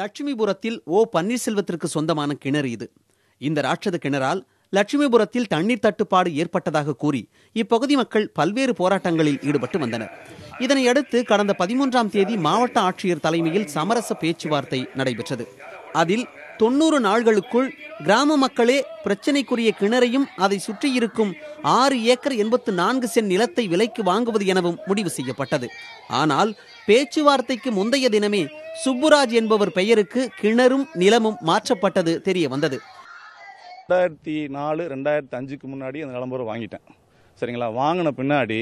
லட்சுமிபுரத்தில் பன்னீர்செல்வத்திற்கு சொந்தமான கிணறு இது. இந்த ராட்சத கிணறால் லட்சுமிபுரத்தில் தண்ணீர் தட்டுப்பாடு ஏற்பட்டதாக கூறி இப்பகுதி மக்கள் பல்வேறு போராட்டங்களில் ஈடுபட்டு வந்தனர். இதனையடுத்து கடந்த 13ஆம் தேதி மாவட்ட ஆட்சியர் தலைமையில் சமரச பேச்சுவார்த்தை நடைபெற்றது. அதில் 90 நாள்களுக்குள் கிராம மக்களே பிரச்சினைக்குரிய கிணறையும் அதை சுற்றியிருக்கும் 6 ஏக்கர் 84 சென்ட் நிலத்தை விலைக்கு வாங்குவது எனவும் முடிவு செய்யப்பட்டது. ஆனால் பேச்சுவார்த்தைக்கு முந்தைய தினமே சுப்புராஜ் என்பவர் பெயருக்கு கிணறும் நிலமும் மாற்றப்பட்டது தெரிய வந்தது. 2004-2005க்கு முன்னாடி அந்த நிலம்பரம் வாங்கிட்டேன். சரிங்களா, வாங்கின பின்னாடி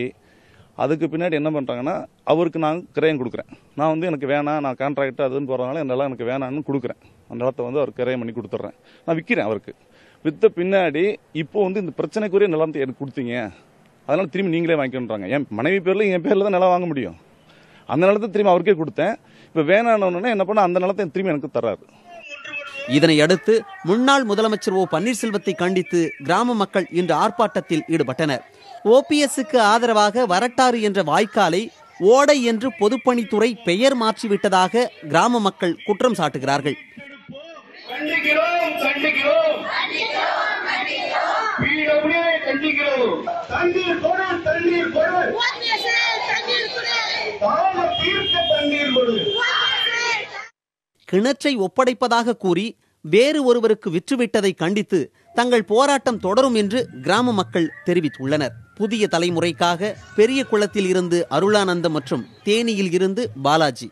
அதுக்கு பின்னாடி என்ன பண்ணுறாங்கன்னா, அவருக்கு நான் கிரயம் கொடுக்குறேன். நான் எனக்கு வேணாம், நான் கான்ட்ராக்ட் அதுன்னு போகிறதுனால இந்த நிலம் எனக்கு வேணான்னு கொடுக்குறேன். அந்த நிலத்தை அவர் கிரயம் பண்ணி கொடுத்துட்றேன். நான் விற்கிறேன். அவருக்கு விற்ற பின்னாடி இப்போ இந்த பிரச்சனைக்குரிய நிலத்தை எனக்கு கொடுத்தீங்க, அதனால திரும்பி நீங்களே வாங்கிக்கணுன்றாங்க. என் மனைவி பேரில் என் பேரில் தான் நிலம் வாங்க முடியும். அந்த நிலத்தை திரும்பி அவருக்கே கொடுத்தேன். இப்போ வேணான்னு என்ன பண்ண, அந்த நிலத்தை திரும்பி எனக்கு தர்றாரு. இதனை அடுத்து முன்னாள் முதலமைச்சர் பன்னீர்செல்வத்தை கண்டித்து கிராம மக்கள் இன்று ஆர்ப்பாட்டத்தில் ஈடுபட்டனர். ஓபிஎஸ்க்கு ஆதரவாக வரட்டாறு என்ற வாய்க்காலை ஓடை என்று பொதுப்பணித்துறை பெயர் மாற்றிவிட்டதாக கிராம மக்கள் குற்றம் சாட்டுகிறார்கள். கிணற்றை ஒப்படைப்பதாக கூறி வேறு ஒருவருக்கு விற்றுவிட்டதை கண்டித்து தங்கள் போராட்டம் தொடரும் என்று கிராம மக்கள் தெரிவித்துள்ளனர். புதிய தலைமுறைக்காக பெரிய குளத்தில் இருந்து அருளானந்தம் மற்றும் தேனியில் இருந்து பாலாஜி.